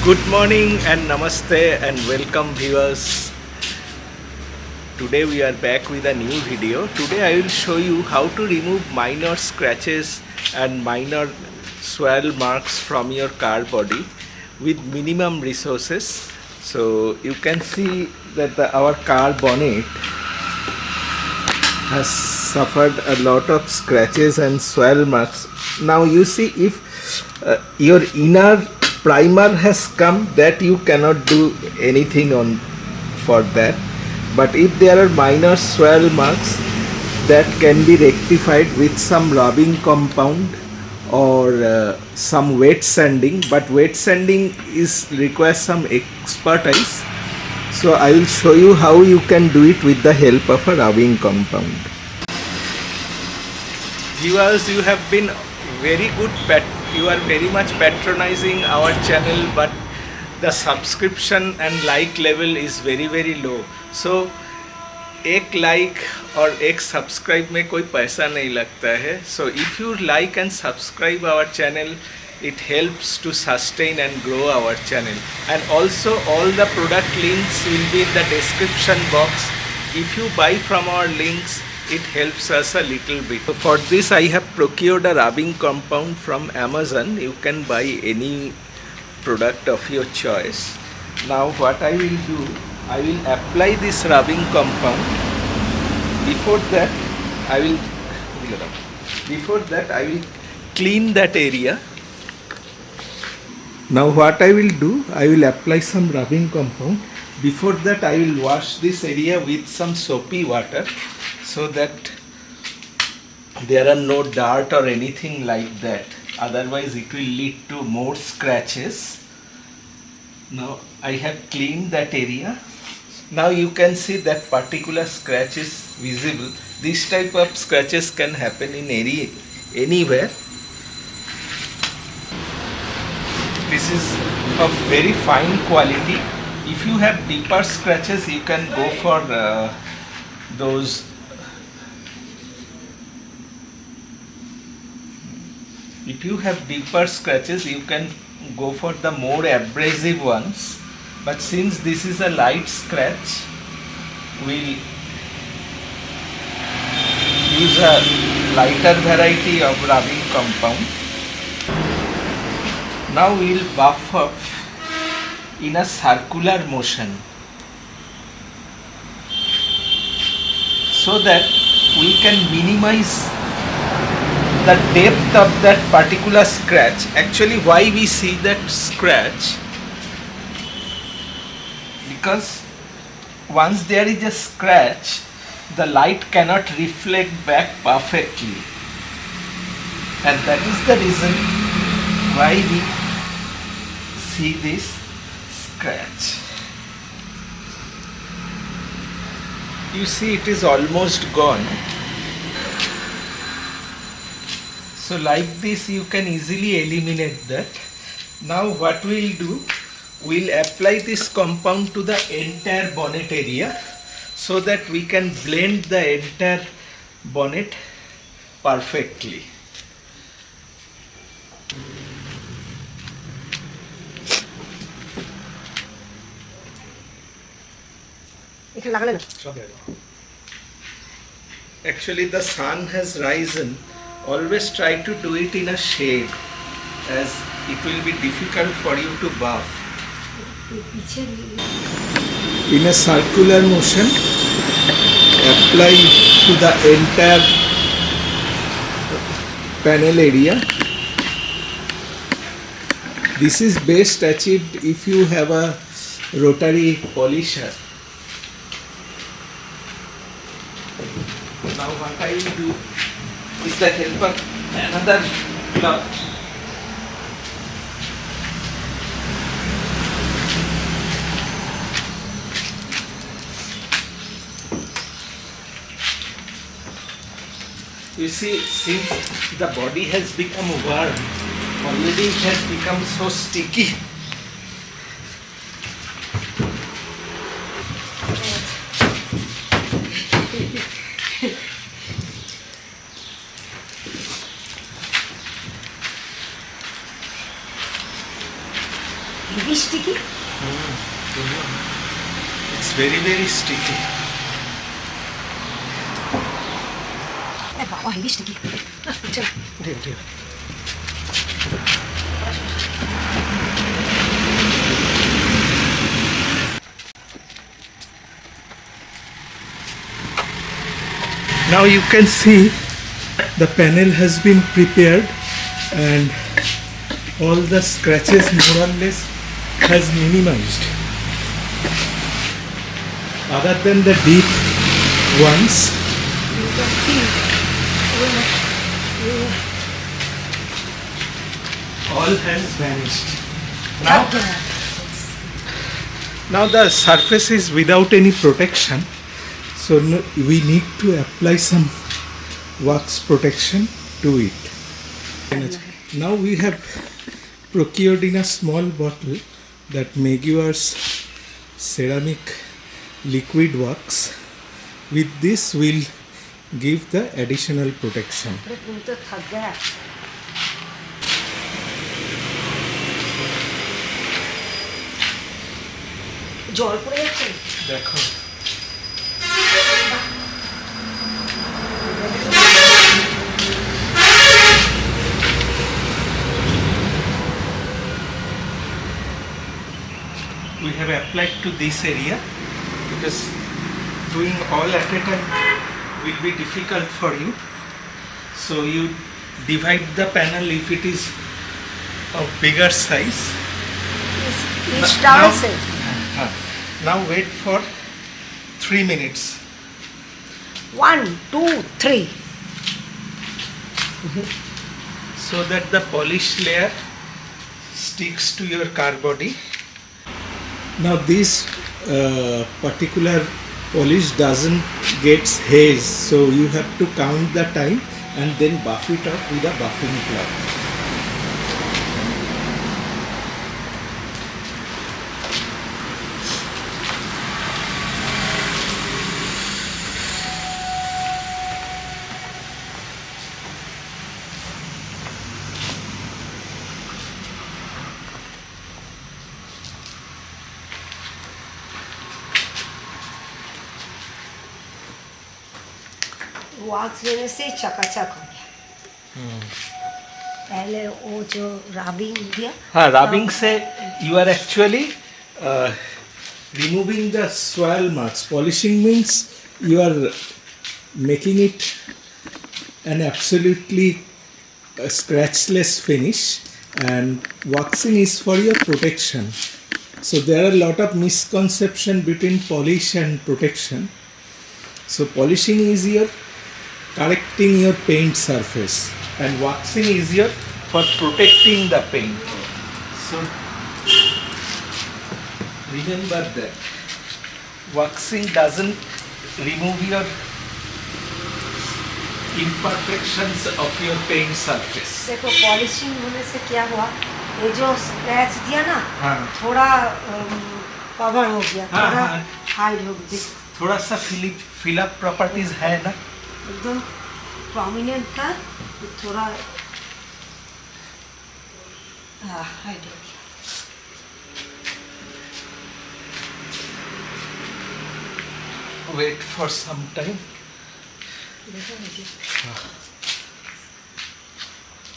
Good morning and namaste and welcome viewers. Today we are back with a new video. Today I will show you how to remove minor scratches and minor swirl marks from your car body with minimum resources. So you can see that our car bonnet has suffered a lot of scratches and swirl marks. Now you see if your inner primer has come, that you cannot do anything on for that, but if there are minor swirl marks, that can be rectified with some rubbing compound or some wet sanding, but wet sanding requires some expertise. So I will show you how you can do it with the help of a rubbing compound. Viewers, you have been very good you are very much patronizing our channel, but the subscription and like level is very low. So एक like और एक subscribe में कोई पैसा नहीं लगता है. So if you like and subscribe our channel, it helps to sustain and grow our channel. And also all the product links will be in the description box. If you buy from our links, it helps us a little bit. So for this I have procured a rubbing compound from Amazon. You can buy any product of your choice. Now what I will do, I will apply this rubbing compound. Before that I will clean that area. Now what I will do, I will apply some rubbing compound. Before that I will wash this area with some soapy water, so that there are no dirt or anything like that. Otherwise it will lead to more scratches. Now I have cleaned that area. Now you can see that particular scratch is visible. This type of scratches can happen in anywhere. This is of very fine quality. If you have deeper scratches, you can go for those. If you have deeper scratches, you can go for the more abrasive ones. But since this is a light scratch, we'll use a lighter variety of rubbing compound. Now we'll buff up in a circular motion, so that we can minimize the depth of that particular scratch. Actually, why we see that scratch? Because once there is a scratch, the light cannot reflect back perfectly, and that is the reason why we see this scratch. You see, it is almost gone. So like this you can easily eliminate that. Now what we'll do, we'll apply this compound to the entire bonnet area, so that we can blend the entire bonnet perfectly. Actually the sun has risen. Always try to do it in a shade, as it will be difficult for you to buff. In a circular motion, apply to the entire panel area. This is best achieved if you have a rotary polisher. Now what I will do, with the help of another cloth, you see, since the body has become warm, already it has become so sticky. Heavy sticky? It's very very sticky. Eh, Baba, heavy sticky. Chalo. Now you can see the panel has been prepared and all the scratches more or less has minimized. Other than the deep ones, You can see. all has vanished. Now the surface is without any protection, so we need to apply some wax protection to it. Now we have procured in a small bottle that Meguiar's ceramic liquid wax. With this we'll give the additional protection. तो थक गया জল পড়ে যাচ্ছে देखो we have applied to this area because doing all at a time will be difficult for you, so you divide the panel if it is of bigger size. each towel से Now wait for 3 minutes. 1 2 3 So that the polish layer sticks to your car body. Now this particular polish doesn't get haze, so you have to count the time and then buff it up with a buffing cloth. वॉक्स देने से चकाचक हो गया पहले वो जो rubbing दिया हाँ, rubbing से you are actually removing the swirl marks. Polishing means you are making it an absolutely scratchless finish, and waxing is for your protection. So there are a lot of misconception between polish and protection. So polishing is your correcting your paint surface and waxing is your for protecting the paint. So remember that waxing doesn't remove your imperfections of your paint surface. देखो polishing होने से क्या हुआ ये जो scratch दिया ना हाँ। थोड़ा कवर हो गया हाँ, थोड़ा हाँ। हाइड हो गया थोड़ा सा फिल अप प्रॉपर्टीज है ना, एकदम प्रोमिनेंट था तो थोड़ा हाइड हो गया wait for some time.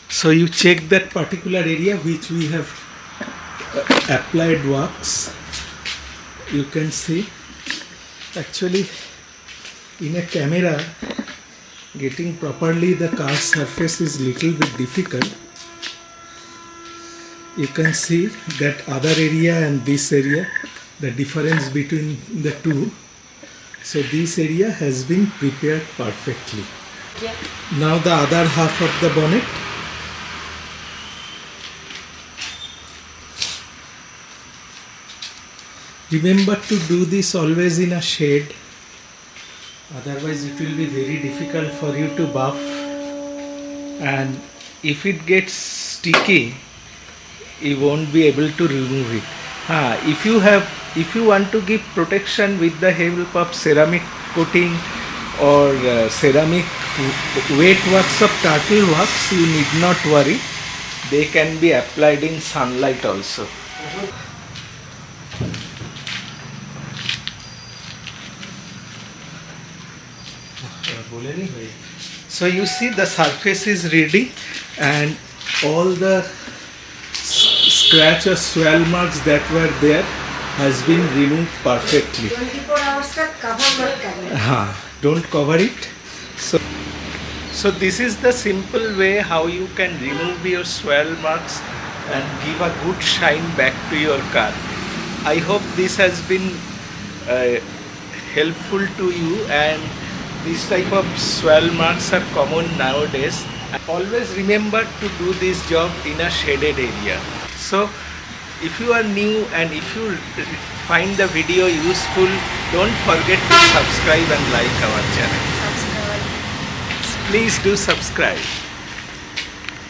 So you check that particular area which we have applied wax. You can see actually in a camera getting properly the car surface is little bit difficult. You can see that other area and this area, the difference between the two. So this area has been prepared perfectly. Now the other half of the bonnet. Remember to do this always in a shade, otherwise it will be very difficult for you to buff, and if it gets sticky you won't be able to remove it. If you want to give protection with the help of ceramic coating or ceramic wet wax of turtle wax, you need not worry, they can be applied in sunlight also. So you see the surface is ready and all the scratch or swirl marks that were there has been removed perfectly. 24 hours तक cover मत करना। हाँ, don't cover it. So this is the simple way how you can remove your swirl marks and give a good shine back to your car. I hope this has been helpful to you, and this type of swirl marks are common nowadays. Always remember to do this job in a shaded area. So if you are new and if you find the video useful, don't forget to subscribe and like our channel. Subscribe. Please do subscribe.